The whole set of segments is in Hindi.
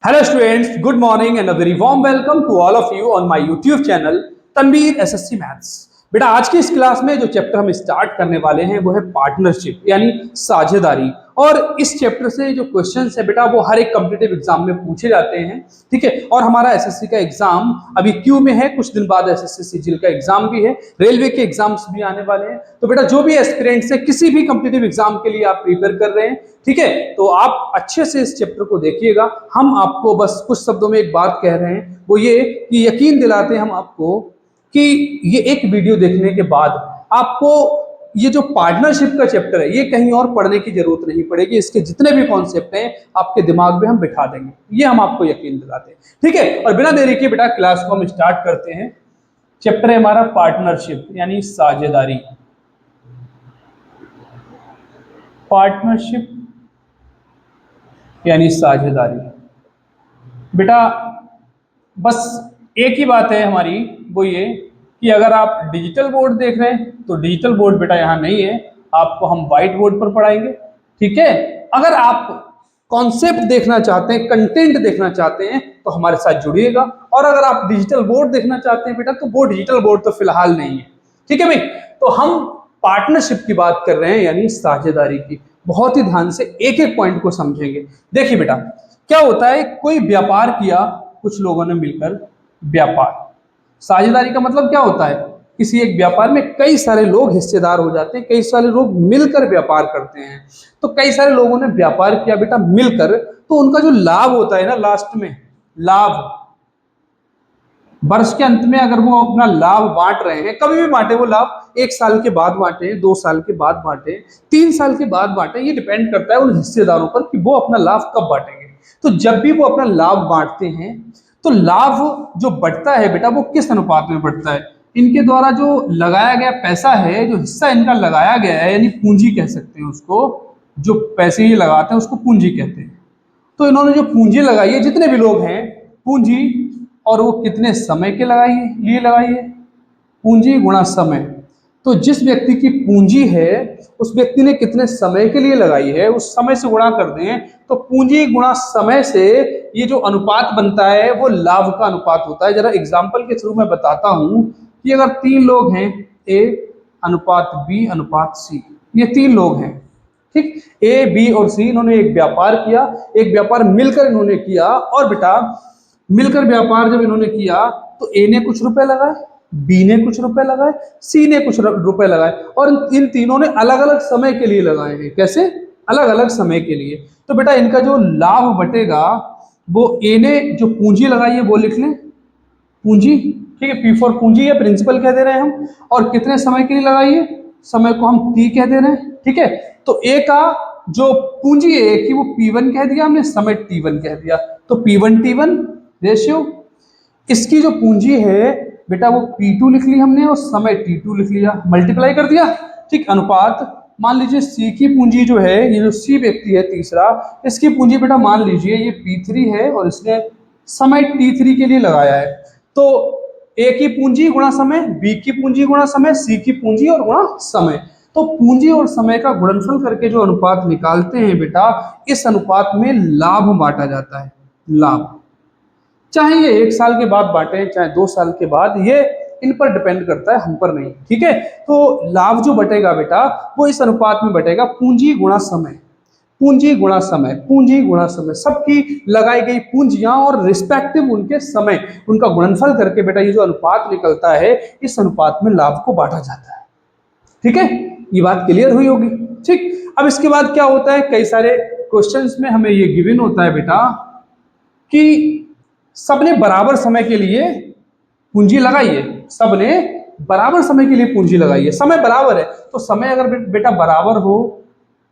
Hello students, good morning and a very warm welcome to all of you on my YouTube channel Tanveer SSC maths. बेटा आज की इस क्लास में जो चैप्टर हम स्टार्ट करने वाले हैं वो है पार्टनरशिप यानी साझेदारी। और इस चैप्टर से जो क्वेश्चंस है बेटा वो हर एक कॉम्पिटिटिव एग्जाम में पूछे जाते हैं, ठीक है। और हमारा एसएससी का एग्जाम अभी क्यू में है, कुछ दिन बाद एसएससी सीजीएल का एग्जाम भी है, रेलवे के एग्जाम्स भी आने वाले हैं। तो बेटा जो भी एस्पिरेंट्स है किसी भी कॉम्पिटिटिव एग्जाम के लिए आप प्रिपेयर कर रहे हैं, ठीक है, तो आप अच्छे से इस चैप्टर को देखिएगा। हम आपको बस कुछ शब्दों में एक बात कह रहे हैं, वो ये कि यकीन दिलाते हैं हम आपको कि ये एक वीडियो देखने के बाद आपको ये जो पार्टनरशिप का चैप्टर है ये कहीं और पढ़ने की जरूरत नहीं पड़ेगी। इसके जितने भी कॉन्सेप्ट हैं आपके दिमाग में हम बिठा देंगे, ये हम आपको यकीन दिलाते हैं, ठीक है। और बिना देरी के बेटा क्लास को हम स्टार्ट करते हैं। चैप्टर है हमारा पार्टनरशिप यानी साझेदारी। पार्टनरशिप यानी साझेदारी। बेटा बस एक ही बात है हमारी, वो ये कि अगर आप डिजिटल बोर्ड देख रहे हैं तो डिजिटल बोर्ड बेटा यहाँ नहीं है, आपको हम व्हाइट बोर्ड पर पढ़ाएंगे, ठीक है। अगर आप कॉन्सेप्ट देखना चाहते हैं, कंटेंट देखना चाहते हैं तो हमारे साथ जुड़िएगा। और अगर आप डिजिटल बोर्ड देखना चाहते हैं बेटा तो वो डिजिटल बोर्ड तो फिलहाल नहीं है, ठीक है भाई। तो हम पार्टनरशिप की बात कर रहे हैं यानी साझेदारी की। बहुत ही ध्यान से एक एक पॉइंट को समझेंगे। देखिए बेटा क्या होता है, कोई व्यापार किया कुछ लोगों ने मिलकर, व्यापार। साझेदारी का मतलब क्या होता है, किसी एक व्यापार में कई सारे लोग हिस्सेदार हो जाते हैं, कई सारे लोग मिलकर व्यापार करते हैं। तो कई सारे लोगों ने व्यापार किया बेटा मिलकर, तो उनका जो लाभ होता है ना लास्ट में, लाभ वर्ष के अंत में अगर वो अपना लाभ बांट रहे हैं, कभी भी बांटे वो लाभ, 1 साल के बाद बांटे, 2 साल के बाद बांटे, 3 साल के बाद बांटे, ये डिपेंड करता है उन हिस्सेदारों पर कि वो अपना लाभ कब बांटेंगे। तो जब भी वो अपना लाभ बांटते हैं तो लाभ जो बढ़ता है बेटा वो किस अनुपात में बढ़ता है, इनके द्वारा जो लगाया गया पैसा है, जो हिस्सा इनका लगाया गया है यानी पूंजी कह सकते हैं उसको, जो पैसे ये लगाते हैं उसको पूंजी कहते हैं। तो इन्होंने जो पूंजी लगाई है, जितने भी लोग हैं, पूंजी, और वो कितने समय के लिए लगाई है, पूंजी गुणा समय। तो जिस व्यक्ति की पूंजी है उस व्यक्ति ने कितने समय के लिए लगाई है, उस समय से गुणा कर दें तो पूंजी गुणा समय से ये जो अनुपात बनता है वो लाभ का अनुपात होता है। जरा एग्जांपल के थ्रू मैं बताता हूं कि अगर 3 लोग हैं, ए अनुपात बी अनुपात सी, ये 3 लोग हैं, ठीक, ए बी और सी, इन्होंने एक व्यापार किया, एक व्यापार मिलकर इन्होंने किया। और बेटा मिलकर व्यापार जब इन्होंने किया तो ए ने कुछ रुपए लगाए, बी ने कुछ रुपए लगाए, सी ने कुछ रुपए लगाए, और इन तीनों ने अलग अलग समय के लिए लगाए हैं। कैसे? अलग अलग समय के लिए। तो बेटा इनका जो लाभ बटेगा वो ए ने जो पूंजी लगाई है वो लिख लें, पूंजी, ठीक है, पी फॉर पूंजी या प्रिंसिपल कह दे रहे हैं हम, और कितने समय के लिए लगाई है, समय को हम टी कह दे रहे हैं, ठीक है। तो ए का जो पूंजी है कि वो P1 कह दिया हमने, समय T1 कह दिया, तो P1 T1 रेशियो। इसकी जो पूंजी है बेटा वो P2 लिख ली हमने और समय T2 लिख लिया, मल्टीप्लाई कर दिया, ठीक, अनुपात। मान लीजिए सी की पूंजी जो है, ये जो सी व्यक्ति है तीसरा, इसकी पूंजी बेटा मान लीजिए ये P3 है और इसने समय T3 के लिए लगाया है। तो ए की पूंजी गुणा समय, बी की पूंजी गुणा समय, सी की पूंजी और गुणा समय। तो पूंजी और समय का गुणनफल करके जो अनुपात निकालते हैं बेटा, इस अनुपात में लाभ बांटा जाता है। लाभ चाहे ये 1 साल के बाद बांटे चाहे 2 साल के बाद, ये इन पर डिपेंड करता है, हम पर नहीं, ठीक है। तो लाभ जो बटेगा बेटा वो इस अनुपात में बटेगा, पूंजी गुणा समय, पूंजी गुणा समय, पूंजी गुणा समय, सबकी लगाई गई पूंजियां और रिस्पेक्टिव उनके समय, उनका गुणनफल करके बेटा ये जो अनुपात निकलता है, इस अनुपात में लाभ को बांटा जाता है, ठीक है। ये बात क्लियर हुई होगी, ठीक। अब इसके बाद क्या होता है, कई सारे क्वेश्चंस में हमें ये गिवन होता है बेटा कि सबने बराबर समय के लिए पूंजी लगाई है, सबने बराबर समय के लिए पूंजी लगाई है, समय बराबर है। तो समय अगर बेटा बराबर हो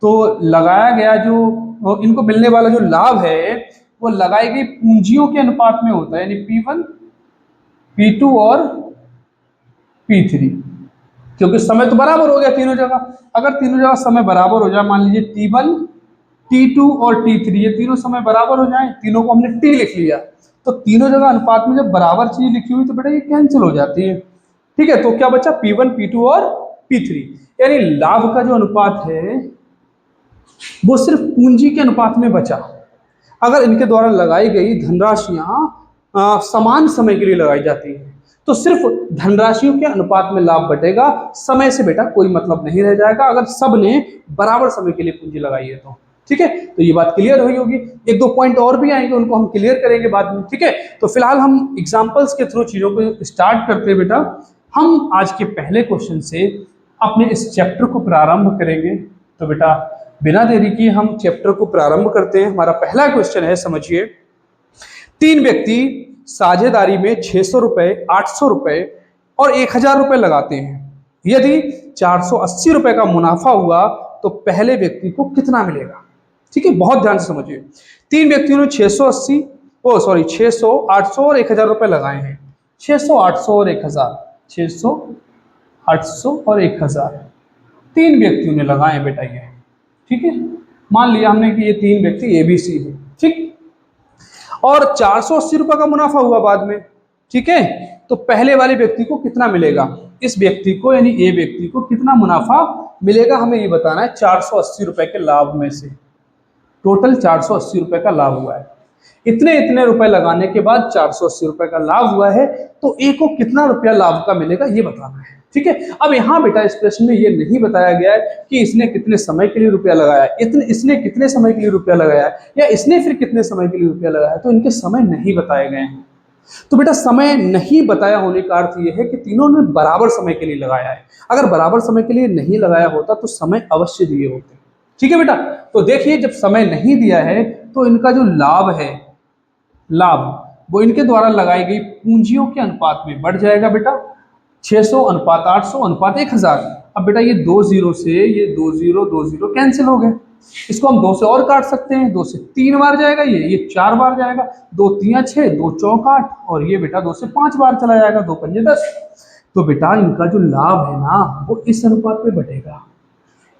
तो लगाया गया जो इनको मिलने वाला जो लाभ है वो लगाई गई पूंजियों के अनुपात में होता है, यानी P1 P2 और P3, क्योंकि समय तो बराबर हो गया तीनों जगह। अगर तीनों जगह समय बराबर हो जाए, मान लीजिए T1 T2 और T3, ये तीनों समय बराबर हो जाए, तीनों को हमने T लिख लिया, तो तीनों जगह अनुपात में जब बराबर चीज लिखी हुई तो बेटा ये कैंसिल हो जाती है, ठीक है। तो क्या बचा, P1 P2 और P3, यानी लाभ का जो अनुपात है वो सिर्फ पूंजी के अनुपात में बचा। अगर इनके द्वारा लगाई गई धनराशियां समान समय के लिए लगाई जाती है तो सिर्फ धनराशियों के अनुपात में लाभ बटेगा, समय से बेटा कोई मतलब नहीं रह जाएगा अगर सब ने बराबर समय के लिए पूंजी लगाई है तो। ठीक है, तो ये बात क्लियर हुई होगी। एक दो पॉइंट और भी आएंगे, उनको हम क्लियर करेंगे बाद में। ठीक है, तो फिलहाल हम एग्जांपल्स के थ्रू चीजों को स्टार्ट करते हैं बेटा। हम आज के पहले क्वेश्चन से अपने इस चैप्टर को प्रारंभ करेंगे। तो बेटा बिना देरी किए हम चैप्टर को प्रारंभ करते हैं। हमारा पहला क्वेश्चन है, समझिए। तीन व्यक्ति साझेदारी में 600 रुपए, 800 रुपए और 1000 रुपए लगाते हैं। यदि 480 रुपए का मुनाफा हुआ तो पहले व्यक्ति को कितना मिलेगा? ठीक है, बहुत ध्यान से समझिए। तीन व्यक्तियों ने 680 600, 800 और 1000 रुपए लगाए हैं। 600, 800 और 1000, 600, 800 और 1000 तीन व्यक्तियों ने लगाए हैं बेटा ये। ठीक है, मान लिया हमने कि ये तीन व्यक्ति ABC है। ठीक, और 480 रुपए का मुनाफा हुआ बाद में। ठीक है, तो पहले वाले व्यक्ति को कितना मिलेगा? इस व्यक्ति को यानी ए व्यक्ति को कितना मुनाफा मिलेगा हमें ये बताना है। 480 रुपए के लाभ में से टोटल 480 रुपए का लाभ हुआ है। इतने इतने रुपए लगाने के बाद 480 रुपए का लाभ हुआ है, तो ए को कितना रुपया लाभ का मिलेगा ये बताना है। ठीक है, अब यहाँ बेटा इस प्रश्न में ये नहीं बताया गया है कि इसने कितने समय के लिए रुपया लगाया, इसने कितने समय के लिए रुपया लगाया या इसने फिर कितने समय के लिए रुपया लगाया, तो इनके समय नहीं बताए गए हैं। तो बेटा समय नहीं बताया होने का अर्थ यह है कि तीनों ने बराबर समय के लिए लगाया है। अगर बराबर समय के लिए नहीं लगाया होता तो समय अवश्य दिए होते। ठीक है बेटा, तो देखिए जब समय नहीं दिया है तो इनका जो लाभ है, लाभ वो इनके द्वारा लगाई गई पूंजियों के अनुपात में बढ़ जाएगा बेटा। 600 अनुपात 800 अनुपात 1000। अब बेटा ये 2 0 से ये 2 0 2 0 कैंसिल हो गए। इसको हम 2 से और काट सकते हैं। 2 से 3 बार जाएगा, ये 4 बार जाएगा। 2 3 6, 2 4 8 और ये बेटा 2 से 5 बार चला जाएगा। 2 5 10। तो बेटा इनका जो लाभ है ना वो इस अनुपात में बढ़ेगा।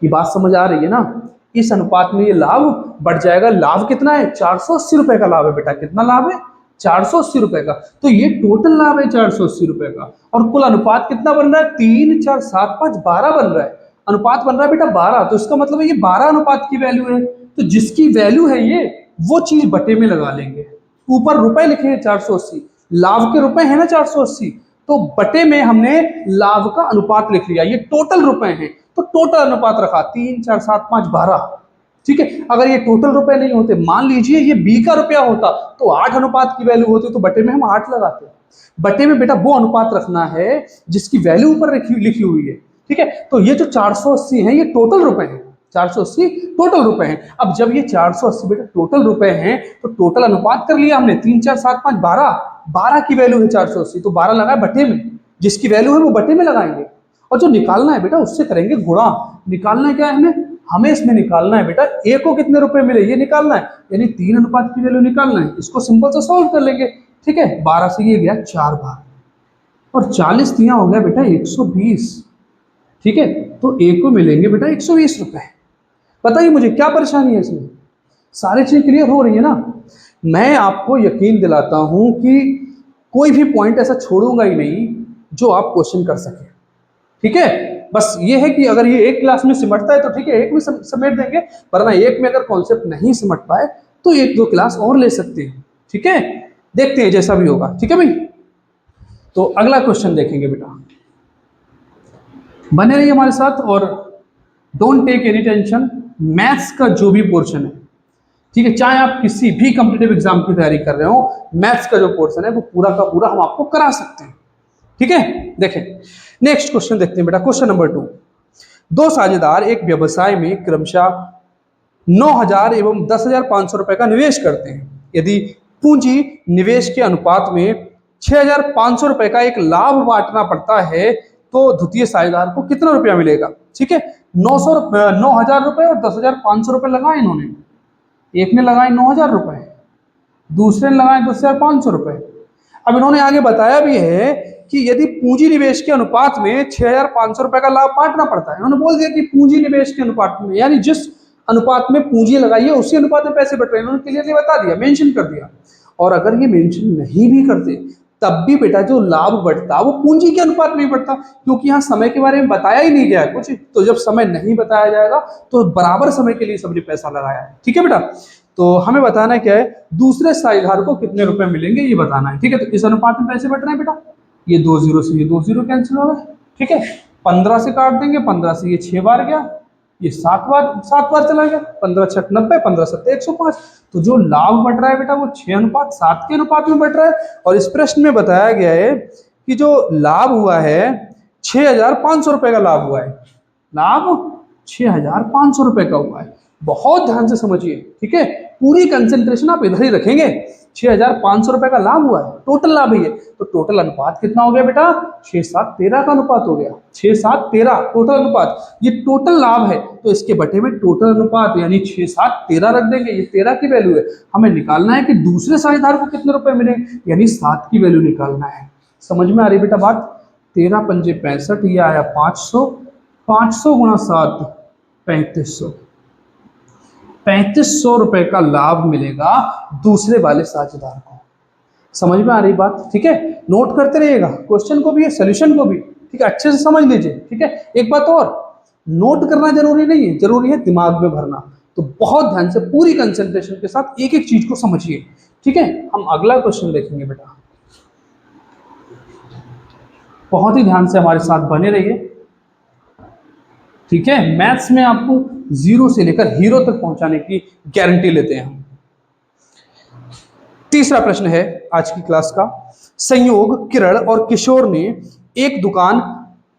ये बात समझ आ रही है ना? इस अनुपात में ये लाभ बढ़ जाएगा। लाभ कितना है? 480 रुपए का लाभ है बेटा। कितना लाभ है? 480 रुपए का। तो ये टोटल लाभ है 480 रुपए का। और कुल अनुपात कितना बन रहा है? 3 4 7 5 12 बन रहा है। अनुपात बन रहा है बेटा 12। तो इसका मतलब है ये 12 अनुपात की वैल्यू है। तो जिसकी वैल्यू है ये वो चीज बटे में लगा लेंगे। ऊपर रुपए लिखे हैं 480, लाभ के रुपए है ना 480, तो बटे में हमने लाभ का अनुपात लिख लिया। ये टोटल रुपए हैं तो टोटल अनुपात रखा 3 4 7 5 12। ठीक है, अगर ये टोटल रुपए नहीं होते, मान लीजिए ये B का रुपया होता तो 8 अनुपात की वैल्यू होती तो बटे में हम 8 लगाते। बटे में बेटा वो अनुपात रखना है जिसकी वैल्यू ऊपर लिखी हुई है। ठीक है, तो ये जो 480 है ये टोटल रुपए हैं। 480 टोटल रुपए हैं। अब जब ये 480 बेटा टोटल रुपए हैं तो टोटल अनुपात कर लिया हमने। 3 4 7 5 12, 12 की वैल्यू है 480 तो 12 लगाए बटे में। जिसकी वैल्यू है वो बटे में लगाएंगे और जो निकालना है बेटा उससे करेंगे गुणा। निकालना क्या है हमें इसमें निकालना है बेटा ए को कितने रुपए मिले ये निकालना है, यानी 3 अनुपात की वैल्यू निकालना है। इसको सिंपल से सॉल्व कर लेंगे। ठीक है, 12 से ये गया 4 बार और 40 दिया हो गया बेटा 120। ठीक है, तो ए को मिलेंगे बेटा 120 रुपए। बताइए मुझे क्या परेशानी है इसमें? सारी चीज क्लियर हो रही है ना? मैं आपको यकीन दिलाता हूं कि कोई भी पॉइंट ऐसा छोड़ूंगा ही नहीं जो आप क्वेश्चन कर सके। ठीक है, बस ये है कि अगर ये एक क्लास में सिमटता है तो ठीक है, एक में समेट देंगे, वरना एक में अगर कॉन्सेप्ट नहीं सिमट पाए तो 1 2 क्लास और ले सकते हैं। ठीक है, देखते हैं जैसा भी होगा। ठीक है भाई, तो अगला क्वेश्चन देखेंगे बेटा। बने रहिए हमारे साथ और don't take any tension. Maths का जो भी पोर्शन है, ठीक है, चाहे आप किसी भी कॉम्पिटिटिव एग्जाम की तैयारी कर रहे हो, मैथ्स का जो पोर्शन है वो पूरा का पूरा हम आपको करा सकते हैं। ठीक है, देखें नेक्स्ट क्वेश्चन देखते हैं बेटा। Question number 2। 2 साझेदार एक व्यवसाय में क्रमशः 9,000 एवं 10,500 रुपए का निवेश करते हैं। यदि पूंजी निवेश के अनुपात में 6,500 रुपए का एक लाभ बांटना पड़ता है तो द्वितीय साझेदार को कितना रुपया मिलेगा? ठीक है, 9,000 रुपए और 10,500 रुपए लगाए इन्होंने। एक ने लगाए 9,000 रुपए, दूसरे ने लगाए 10,500 रुपए। अब इन्होंने आगे बताया भी है कि यदि पूंजी निवेश के अनुपात में 6,500 रुपए का लाभ बांटना पड़ता है। इन्होंने बोल दिया कि पूंजी निवेश के अनुपात में, यानी जिस अनुपात में पूंजी लगाई है उसी अनुपात में पैसे बट रहे हैं। इन्होंने क्लियरली बता दिया, मेंशन कर दिया। और अगर ये मेंशन नहीं भी करते तब भी बेटा जो लाभ बढ़ता वो पूंजी के अनुपात में ही बढ़ता, क्योंकि यहाँ समय के बारे में बताया ही नहीं गया है कुछ। तो जब समय नहीं बताया जाएगा तो बराबर समय के लिए सबने पैसा लगाया है। ठीक है बेटा, तो हमें बताना क्या है, दूसरे साझेदार को कितने रुपए मिलेंगे ये बताना है। ठीक है, तो इस अनुपात में पैसे बट रहे हैं बेटा, ये 2 जीरो से ये 2 जीरो कैंसिल हो गए। ठीक है, 15 से काट देंगे, 15 से ये 6 बार गया, ये 7 बार चला गया, 15 छक 90, 15 सत्ते 105। तो जो लाभ बढ़ रहा है बेटा वो 6:7 के अनुपात में बढ़ रहा है। और इस प्रश्न में बताया गया है कि जो लाभ हुआ है 6,500 रुपए का लाभ हुआ है, लाभ 6,500 रुपए का हुआ है। बहुत ध्यान से समझिए, ठीक है, पूरी कंसेंट्रेशन आप इधर ही रखेंगे। 6,500 रुपए का लाभ हुआ है, टोटल लाभ है ये, तो टोटल अनुपात कितना हो गया बेटा, 6:7:13 का अनुपात हो गया। 6:7:13 टोटल अनुपात, ये टोटल लाभ है, तो इसके बटे में टोटल अनुपात यानी 6:7:13 रख देंगे। ये 13 की वैल्यू है, हमें निकालना है कि दूसरे साझेदार को कितने रुपए मिले, यानी 7 की वैल्यू निकालना है। समझ में आ रही बेटा बात। 13 पंजे 65, ये आया 500, 500 गुणा 7 3500, 3500 रुपए का लाभ मिलेगा दूसरे वाले साझेदार को। समझ में आ रही बात, ठीक है, नोट करते रहिएगा क्वेश्चन को भी है सोल्यूशन को भी, ठीक है, अच्छे से समझ लीजिए। ठीक है, एक बात और, नोट करना जरूरी नहीं है, जरूरी है दिमाग में भरना। तो बहुत ध्यान से पूरी कंसंट्रेशन के साथ एक एक चीज को समझिए। ठीक है, हम अगला क्वेश्चन देखेंगे बेटा, बहुत ही ध्यान से हमारे साथ बने रहिए। ठीक है, मैथ्स में आपको 0 से लेकर हीरो तक पहुंचाने की गारंटी लेते हैं हम। तीसरा प्रश्न है आज की क्लास का, संयोग किरण और किशोर ने एक दुकान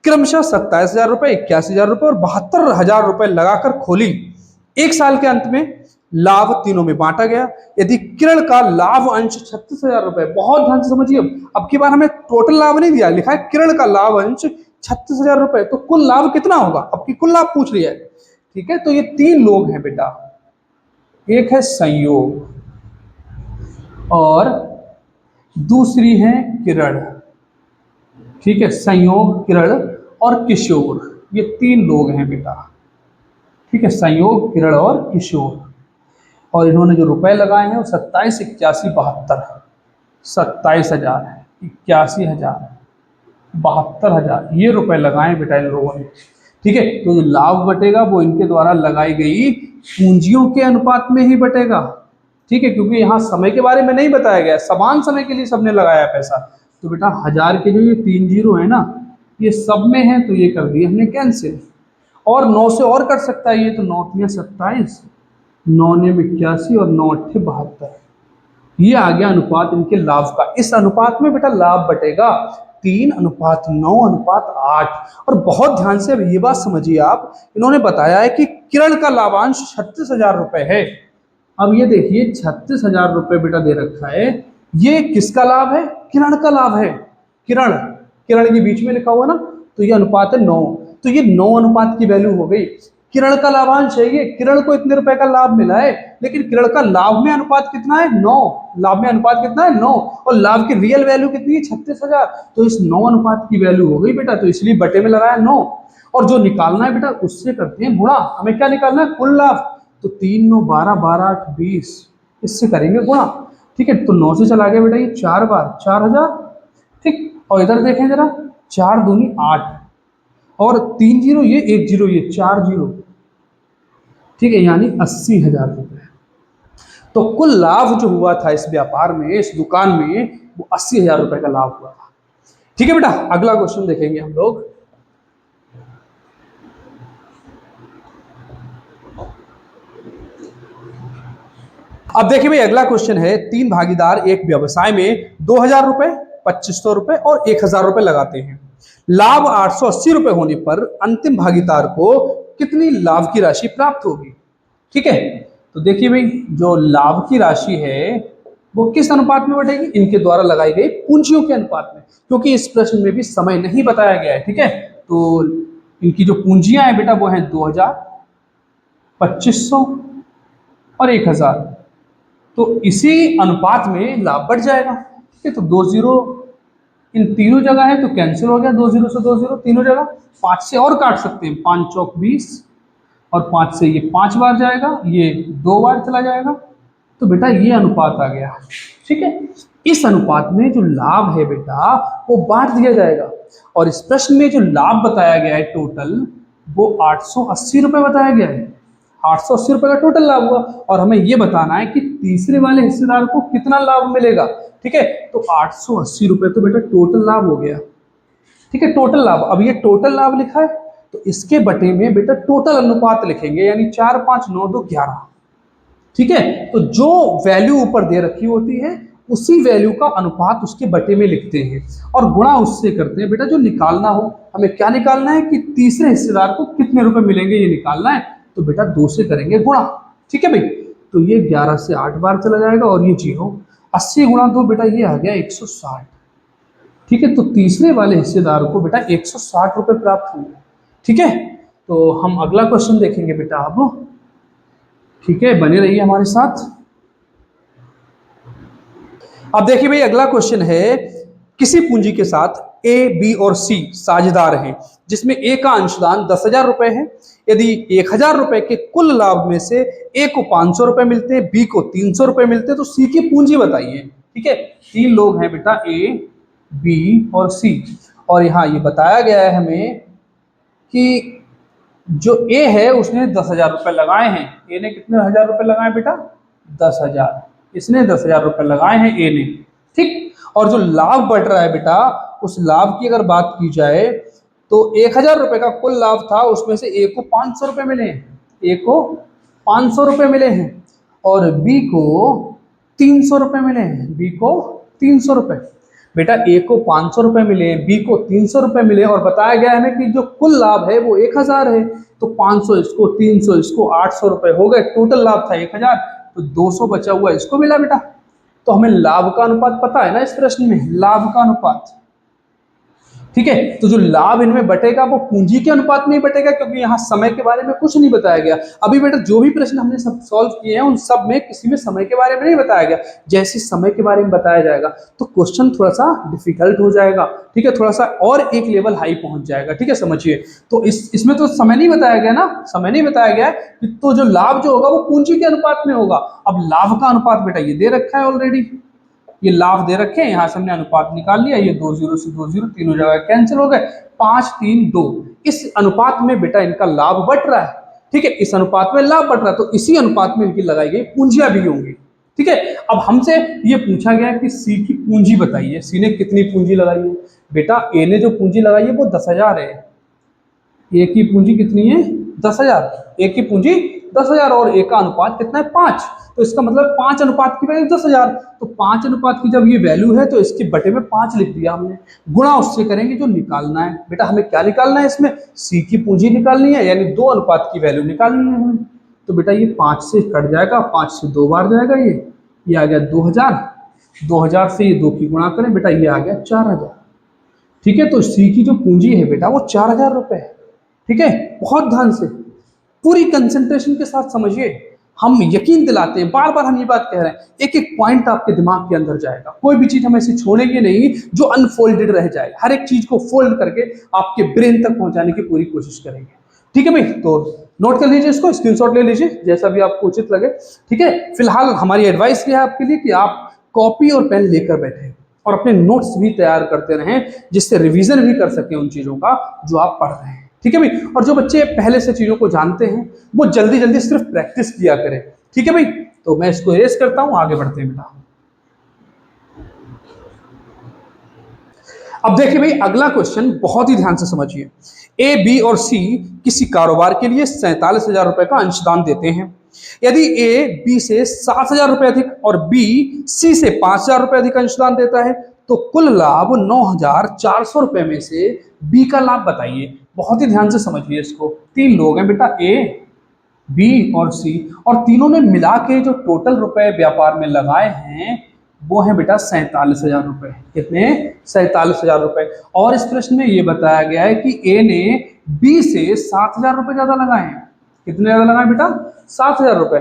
क्रमशः 27,000 रुपए, 81,000 रुपए और 72,000 रुपए लगाकर खोली। एक साल के अंत में लाभ तीनों में बांटा गया। यदि किरण का लाभ अंश 36,000 रुपए, बहुत ध्यान से समझिए, अब की बार हमें टोटल लाभ नहीं दिया, लिखा है किरण का लाभ अंश 36,000 रुपए, तो कुल लाभ कितना होगा, अब की कुल लाभ पूछ रही है। ठीक है, तो ये 3 लोग हैं बेटा, एक है संयोग और दूसरी है किरण। ठीक है, संयोग, किरण और किशोर, ये 3 लोग हैं बेटा। ठीक है, संयोग, किरण और किशोर, और इन्होंने जो रुपए लगाए हैं वो 27, 81, 72, 27,000, 81,000, 72,000 ये रुपए लगाए बेटा इन लोगों ने। ठीक है, तो जो लाभ बटेगा वो इनके द्वारा लगाई गई पूंजियों के अनुपात में ही बटेगा। ठीक है, क्योंकि यहाँ समय के बारे में नहीं बताया गया, समान समय के लिए सबने लगाया पैसा। तो बेटा 1000 के जो ये 3 जीरो है ना, ये सब में है, तो ये कर दिया हमने कैंसिल। और 9 से और कर सकता है ये, तो 9 × 27, 9 × 81 और 9 × 72, ये आ गया अनुपात इनके लाभ का। इस अनुपात में बेटा लाभ बटेगा 3:9:8। और बहुत ध्यान से अब ये बात समझिए आप, इन्होंने बताया है कि किरण का लाभांश 36,000 रुपए है। अब ये देखिए 36,000 रुपए बेटा दे रखा है, ये किसका लाभ है, किरण का लाभ है। किरण, किरण के बीच में लिखा हुआ ना, तो ये अनुपात है 9, तो ये 9 अनुपात की वैल्यू हो गई। किरण का लाभांश है ये, किरण को इतने रुपए का लाभ मिला है, लेकिन किरण का लाभ में अनुपात कितना है, 9, लाभ में अनुपात कितना है 9, और लाभ की रियल वैल्यू कितनी है 36,000, तो इस 9 अनुपात की वैल्यू हो गई बेटा, तो इसलिए बटे में लगाया 9। और जो निकालना है बेटा उससे करते हैं गुणा, हमें क्या निकालना है, कुल लाभ, तो 3 9 12 12 8 20, इससे करेंगे गुणा। ठीक है, तो 9 से चला गया बेटा ये 4 बार, 4,000। ठीक, और इधर देखें जरा, 4 दूनी 8, और 3 जीरो ये 1 जीरो ये 4 जीरो, ठीक है, यानी 80,000 रुपए। तो कुल लाभ जो हुआ था इस व्यापार में, इस दुकान में, वो 80,000 रुपए का लाभ हुआ था। ठीक है बेटा, अगला क्वेश्चन देखेंगे हम लोग। अब देखिए भाई, अगला क्वेश्चन है, 3 भागीदार एक व्यवसाय में 2,000 रुपए, 2,500 रुपए और 1,000 रुपए लगाते हैं। लाभ 880 रुपए होने पर अंतिम भागीदार को कितनी लाभ की राशि प्राप्त होगी। ठीक है, तो देखिए भाई, जो लाभ की राशि है वो किस अनुपात में बढ़ेगी, इनके द्वारा लगाई गई पूंजियों के अनुपात में, क्योंकि इस प्रश्न में भी समय नहीं बताया गया है। ठीक है, तो इनकी जो पूंजियां हैं बेटा वो हैं 2,000, 2,500 और 1,000, तो इसी अनुपात में लाभ बढ़ जाएगा। ठीक है, तो 2 जीरो इन तीनों जगह है, तो कैंसिल हो गया, 2 जीरो से 2 जीरो तीनों जगह। 5 से और काट सकते हैं, 5 चौक 20, और 5 से ये 5 बार जाएगा, ये 2 बार चला जाएगा, तो बेटा ये अनुपात आ गया। ठीक है, इस अनुपात में जो लाभ है बेटा वो बांट दिया जाएगा, और इस प्रश्न में जो लाभ बताया गया है टोटल, वो 880 रुपए बताया गया है। 880 रुपए का टोटल लाभ हुआ, और हमें ये बताना है कि तीसरे वाले हिस्सेदार को कितना लाभ मिलेगा। ठीक है, तो 880 रुपए तो बेटा टोटल लाभ हो गया। ठीक है, टोटल लाभ। अब ये टोटल लाभ लिखा है तो इसके बटे में बेटा टोटल अनुपात लिखेंगे, यानी 4, 5, 9, 2, 11। ठीक है, तो जो वैल्यू ऊपर दे रखी होती है उसी वैल्यू का अनुपात उसके बटे में लिखते हैं और गुणा उससे करते हैं। बेटा जो निकालना हो, हमें क्या निकालना है कि तीसरे हिस्सेदार को कितने रुपए मिलेंगे ये निकालना है, तो बेटा 2 से करेंगे गुणा। ठीक है भाई, तो ये 11 से 8 बार चला जाएगा और ये 0, 80 गुणा 2 बेटा ये आ गया 160। ठीक है, तो तीसरे वाले हिस्सेदार को बेटा 160 रुपए प्राप्त होंगे। ठीक है, तो हम अगला क्वेश्चन देखेंगे बेटा अब। ठीक है, बने रहिए हमारे साथ। अब देखिए भाई अगला क्वेश्चन है, किसी पूंजी के साथ ए, बी और सी साझेदार हैं जिसमें ए का अंशदान 10,000 रुपए है। यदि 1,000 रुपए के कुल लाभ में से ए को 500 रुपए मिलते हैं, बी को 300 रुपए मिलते हैं, तो सी की पूंजी बताइए। ठीक है, 3 लोग हैं बेटा, ए, बी और सी, और यहाँ ये बताया गया है हमें कि जो ए है उसने 10,000 रुपए लगाए हैं। ए ने कितने हजार रुपए लगाए बेटा? 10,000। इसने 10,000 रुपए लगाए हैं ए ने। ठीक, और जो लाभ बढ़ रहा है बेटा, उस लाभ की अगर बात की जाए तो 1,000 रुपए का कुल लाभ था, उसमें से ए को 500 रुपए मिले हैं, ए को 500 रुपए मिले हैं, और बी को 300 रुपए मिले हैं, बी को 300 रुपए। बेटा ए को 500 रुपए मिले, बी को 300 रुपए मिले, और बताया गया है कि जो कुल लाभ है वो 1,000 है, तो 500 इसको, 300 इसको, 800 रुपए हो गए। टोटल लाभ था 1,000, तो 200 बचा हुआ इसको मिला बेटा। तो हमें लाभ का अनुपात पता है ना इस प्रश्न में, लाभ का अनुपात। ठीक है, तो जो लाभ इनमें बटेगा वो पूंजी के अनुपात में ही बटेगा, क्योंकि यहाँ समय के बारे में कुछ नहीं बताया गया। अभी बेटा जो भी प्रश्न हमने सब सॉल्व किए हैं उन सब में किसी में समय के बारे में नहीं बताया गया। जैसे समय के बारे में बताया जाएगा तो क्वेश्चन थोड़ा सा डिफिकल्ट हो जाएगा। ठीक है, थोड़ा सा और एक लेवल हाई पहुंच जाएगा। ठीक है, समझिए। तो इसमें तो समय नहीं बताया गया ना, समय नहीं बताया गया, तो जो लाभ जो होगा वो पूंजी के अनुपात में होगा। अब लाभ का अनुपात बेटा ये दे रखा है ऑलरेडी, ये लाभ दे रखे हैं, यहाँ से हमने अनुपात निकाल लिया, ये 2 0 से 2 0 तीनों जगह कैंसिल हो गए, 5 3 2। इस अनुपात में बेटा इनका लाभ बढ़ रहा है। ठीक है, इस अनुपात में लाभ बढ़ रहा है, तो इसी अनुपात में इनकी लगाई गई पूंजियां भी होंगी। ठीक है, अब हमसे ये पूछा गया कि सी की पूंजी बताइए, सी ने कितनी पूंजी लगाई है। बेटा ए ने जो पूंजी लगाई है वो 10,000 है। ए की पूंजी कितनी है? 10,000। ए की पूंजी 10,000 और ए का अनुपात कितना है? 5। तो इसका मतलब 5 अनुपात की वैल्यू 10,000, तो 5 अनुपात की जब ये वैल्यू है तो इसके बटे में 5 लिख दिया हमने, गुणा उससे करेंगे जो निकालना है। बेटा हमें क्या निकालना है इसमें? सी की पूंजी निकालनी है, यानी 2 अनुपात की वैल्यू निकालनी है हमें। तो बेटा ये 5 से कट जाएगा, 5 से 2 बार जाएगा, ये आ गया 2,000। 2,000 से ये 2 की गुणा करें बेटा, ये आ गया 4,000। ठीक है, तो सी की जो पूंजी है बेटा वो 4,000 रुपए है। ठीक है, बहुत ध्यान से पूरी कंसंट्रेशन के साथ समझिए। हम यकीन दिलाते हैं, बार बार हम ये बात कह रहे हैं, एक एक पॉइंट आपके दिमाग के अंदर जाएगा, कोई भी चीज हम ऐसी छोड़ेंगे नहीं जो अनफोल्डेड रह जाए। हर एक चीज को फोल्ड करके आपके ब्रेन तक पहुंचाने की पूरी कोशिश करेंगे। ठीक है भाई, तो नोट कर लीजिए, इसको स्क्रीनशॉट ले लीजिए जैसा भी आपको उचित लगे। ठीक है, फिलहाल हमारी एडवाइस ये है आपके लिए कि आप कॉपी और पेन लेकर बैठे और अपने नोट्स भी तैयार करते रहें, जिससे रिवीजन भी कर सकें उन चीजों का जो आप पढ़ रहे हैं। ठीक है भाई, और जो बच्चे पहले से चीजों को जानते हैं वो जल्दी जल्दी सिर्फ प्रैक्टिस किया करें। ठीक है भाई, तो मैं इसको इरेज करता हूं, आगे बढ़ते हैं बेटा। अब देखिए भाई अगला क्वेश्चन बहुत ही ध्यान से समझिए। ए, बी और सी किसी कारोबार के लिए 47,000 रुपए का अंशदान देते हैं। यदि ए बी से 7,000 रुपए अधिक और बी सी से 5,000 रुपए अधिक अंशदान देता है, तो कुल लाभ 9,400 रुपए में से बी का लाभ बताइए। बहुत ही ध्यान से समझिए इसको। 3 लोग हैं बेटा, ए, बी और सी, और तीनों ने मिला के जो टोटल रुपए व्यापार में लगाए हैं वो है बेटा 47,000 रुपए। कितने? 47,000 रुपए। और इस प्रश्न में ये बताया गया है कि ए ने बी से 7,000 रुपए ज्यादा लगाए हैं। कितने ज्यादा लगाए बेटा? 7,000 रुपए।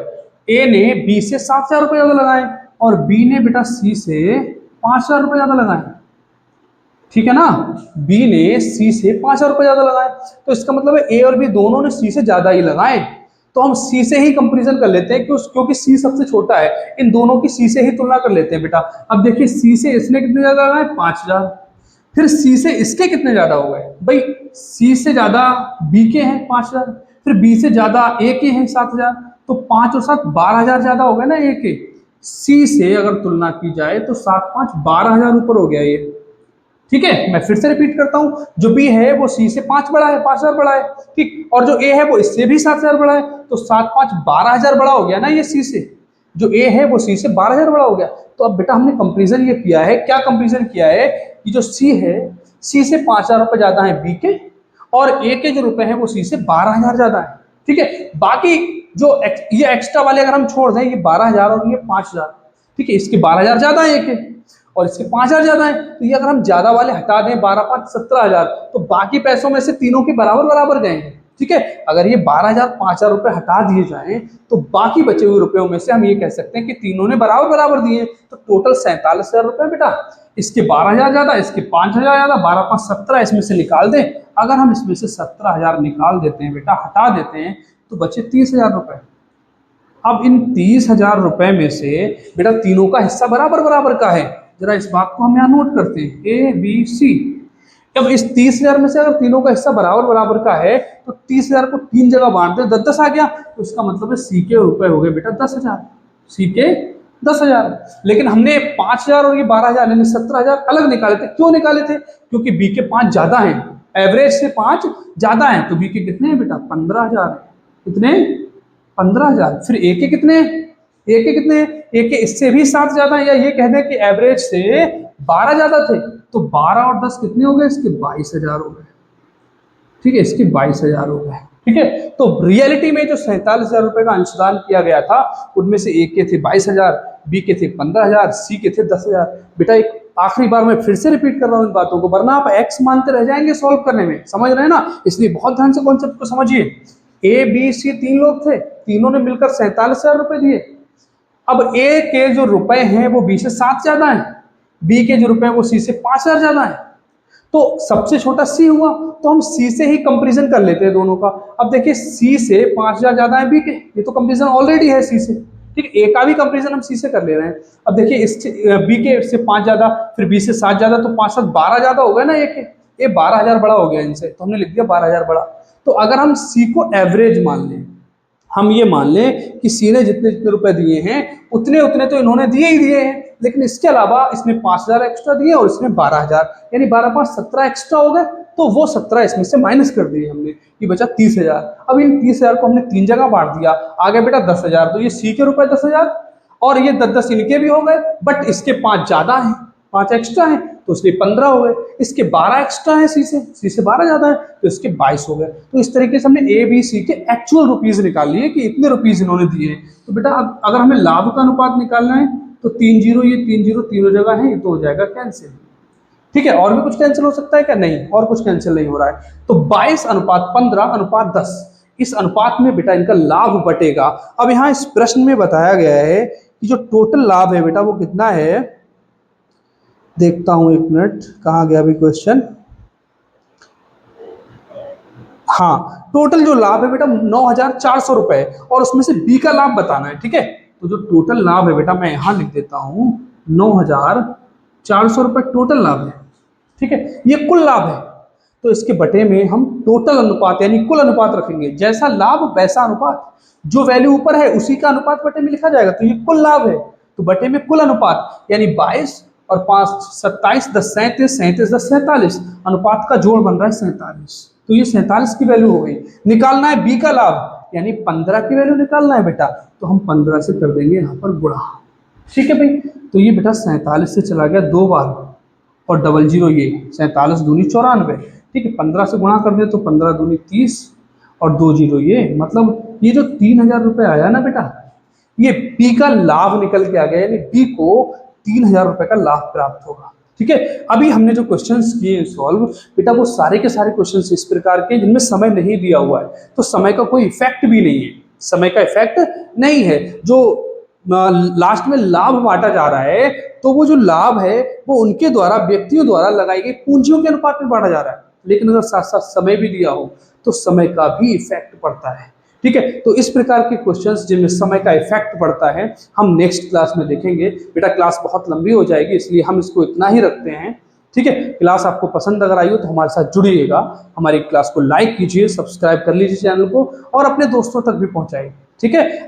ए ने बी से 7,000 रुपए ज्यादा लगाए और बी ने बेटा सी से 5,000 रुपए ज्यादा लगाए। ठीक है ना, बी ने सी से 5,000 रुपए ज्यादा लगाए, तो इसका मतलब है ए और बी दोनों ने सी से ज्यादा ही लगाए। तो हम सी से ही कंपैरिजन कर लेते हैं क्योंकि सी सबसे छोटा है, इन दोनों की सी से ही तुलना कर लेते हैं बेटा। अब देखिए सी से इसने कितने ज्यादा लगाए? 5,000। फिर सी से इसके कितने ज्यादा हो गए? भाई सी से ज्यादा बी के हैं 5,000, फिर बी से ज्यादा ए के हैं 7,000, तो 5 और 7 12,000 ज्यादा हो गया ना ए के। सी से अगर तुलना की जाए तो 7 5 12,000 ऊपर हो गया ये। ठीक है, मैं फिर से रिपीट करता हूं, जो बी है वो सी से 5 बड़ा है, 5,000 बड़ा है, ठीक, और जो ए है वो इससे भी 7,000 बड़ा है, तो 7 5 12,000 बड़ा हो गया ना ये सी से। जो ए है वो सी से 12,000 बड़ा हो गया। तो अब बेटा हमने कंपेरिजन ये किया है, क्या कंपेरिजन किया है कि जो सी है, सी से 5,000 रुपए ज्यादा है बी के, और ए के जो रुपए हैं वो सी से 12,000 ज्यादा है। ठीक है, बाकी जो ये एक्स्ट्रा वाले अगर हम छोड़ दें, ये 12,000 और ये 5,000, ठीक है, इसके 12,000 ज्यादा है ए के और इसके 5,000 ज्यादा है, तो ये अगर हम ज्यादा वाले हटा दें 12 5 17,000, तो बाकी पैसों में से तीनों के बराबर बराबर गए हैं। ठीक है, अगर ये 12,000 5,000 रुपए हटा दिए जाएं तो बाकी बचे हुए रुपयों में से हम ये कह सकते हैं कि तीनों ने बराबर बराबर दिए, तो टोटल 47,000 रुपए बेटा। इसके 12,000 ज्यादा, इसके 5,000 ज्यादा, 12 5 17, इसमें से निकाल दें। अगर हम इसमें से 17,000 निकाल देते हैं बेटा, हटा देते हैं, तो बचे 30,000 रुपए। अब इन 30,000 रुपए में से बेटा तीनों का हिस्सा बराबर बराबर का है, जरा इस बात को हम यहाँ नोट करते हैं, ए बी सी। अब इस 30,000 में से अगर तीनों का हिस्सा बराबर बराबर का है, तो 30,000 को 3 जगह बांट दे, 10 10 आ गया, तो इसका मतलब है सी के रुपए हो गए बेटा 10,000, सी के 10,000। लेकिन हमने 5,000 और ये 12,000 यानी 17,000 अलग निकाले थे। क्यों निकाले थे? क्योंकि बी के 5 ज्यादा हैं, एवरेज से 5 ज्यादा हैं, तो बी के कितने हैं बेटा 15,000, कितने 15,000। फिर ए के कितने, ए के कितने, ए के इससे भी 7 ज्यादा है, या ये कह दें कि एवरेज से 12 ज्यादा थे, तो 12 और 10 कितने हो गए, इसके 22,000 हो गए। ठीक है, इसके 22,000 हो गए। ठीक है, तो रियलिटी में जो 47,000 रुपए का अंशदान किया गया था, उनमें से ए के थे 22,000, बी के थे 15,000, सी के थे 10,000। बेटा एक आखिरी बार मैं फिर से रिपीट कर रहा हूं इन बातों को, वरना आप एक्स मानते रह जाएंगे सॉल्व करने में, समझ रहे हैं ना? इसलिए बहुत ध्यान से कॉन्सेप्ट को समझिए। ए बी सी 3 लोग थे, तीनों ने मिलकर 47,000 रुपए दिए। अब ए के जो रुपए हैं वो बी से 7 ज्यादा है, बी के जो रुपए हैं वो सी से 5,000 ज्यादा है, तो सबसे छोटा सी हुआ, तो हम सी से ही कंपैरिजन कर लेते हैं दोनों का। अब देखिए सी से 5,000 ज्यादा है बी के, ये तो कंपैरिजन ऑलरेडी है सी से। ठीक है, ए का भी कंपैरिजन हम सी से कर ले रहे हैं। अब देखिए इस बी के से 5 ज्यादा, फिर बी से 7 ज्यादा, तो 5 7 12 ज्यादा हो गया ना ए के, ये 12,000 बड़ा हो गया इनसे, तो हमने लिख दिया 12,000 बड़ा। तो अगर हम सी को एवरेज मान लें, हम ये मान लें कि सी ने जितने जितने रुपए दिए हैं उतने उतने तो इन्होंने दिए ही दिए हैं, लेकिन इसके अलावा इसने 5,000 एक्स्ट्रा दिए और इसने 12,000, यानी 12 5 17 एक्स्ट्रा हो गए, तो वो 17 इसमें से माइनस कर दिए हमने, ये बचा 30,000। अब इन 30,000 को हमने 3 जगह बांट दिया, आगे बेटा 10,000, तो ये सी के रुपए 10,000 और ये 10 10 इनके भी हो गए, बट इसके 5 ज्यादा हैं, 5 एक्स्ट्रा हैं, तो इसलिए 15 हो गए। इसके 12 एक्स्ट्रा है सी से 12 ज्यादा है, तो इसके 22 हो गए। तो इस तरीके से हमने ए बी सी के एक्चुअल रुपीज निकाल लिए कि इतने रुपीज इन्होंने दिए। तो बेटा अब अगर हमें लाभ का अनुपात निकालना है, तो 3 0 ये 3 0 तीनों जगह है, ये तो हो जाएगा कैंसिल। ठीक है, और भी कुछ कैंसिल हो सकता है क्या? नहीं, और कुछ कैंसिल नहीं हो रहा है। तो 22:15:10, इस अनुपात में बेटा इनका लाभ बटेगा। अब यहाँ इस प्रश्न में बताया गया है कि जो टोटल लाभ है बेटा वो कितना है, देखता हूं एक मिनट, कहाँ गया अभी क्वेश्चन। हाँ, टोटल जो लाभ है बेटा 9,400 रुपए, और उसमें से बी का लाभ बताना है। ठीक है, तो जो टोटल लाभ है बेटा मैं यहां लिख देता हूं, 9,400 रुपए टोटल लाभ है। ठीक है, ये कुल लाभ है, तो इसके बटे में हम टोटल अनुपात यानी कुल अनुपात रखेंगे, जैसा लाभ वैसा अनुपात, जो वैल्यू ऊपर है उसी का अनुपात बटे में लिखा जाएगा। तो ये कुल लाभ है, तो बटे में कुल अनुपात, यानी 22 और 5 27 10 37 37 10 47, अनुपात का जोड़ बन रहा है 47, तो ये 47 की वैल्यू हो गई। निकालना है बी का लाभ, यानी 15 की वैल्यू निकालना है बेटा, तो हम 15 से कर देंगे यहाँ पर गुणा। ठीक है भाई, तो ये बेटा 47 से चला गया 2 बार, और 00 ये 47 दूनी 94। ठीक है, 15 से गुणा कर दे तो 15 दूनी 30 और 20 ये, मतलब ये जो 3,000 रुपये आया ना बेटा, ये बी का लाभ निकल के आ गया, यानी बी को 3,000 रुपए का लाभ प्राप्त होगा। ठीक है, अभी हमने जो क्वेश्चंस किए सॉल्व बेटा, वो सारे के सारे क्वेश्चंस इस प्रकार के जिनमें समय नहीं दिया हुआ है, तो समय का कोई इफेक्ट भी नहीं है, समय का इफेक्ट नहीं है। जो लास्ट में लाभ बांटा जा रहा है, तो वो जो लाभ है वो उनके द्वारा, व्यक्तियों द्वारा लगाई गई पूंजियों के अनुपात में बांटा जा रहा है, लेकिन अगर साथ साथ समय भी दिया हो तो समय का भी इफेक्ट पड़ता है। ठीक है, तो इस प्रकार के क्वेश्चंस जिनमें समय का इफेक्ट पड़ता है हम नेक्स्ट क्लास में देखेंगे। बेटा क्लास बहुत लंबी हो जाएगी, इसलिए हम इसको इतना ही रखते हैं। ठीक है, क्लास आपको पसंद अगर आई हो तो हमारे साथ जुड़िएगा, हमारी क्लास को लाइक कीजिए, सब्सक्राइब कर लीजिए चैनल को और अपने दोस्तों तक भी पहुंचाइए। ठीक है।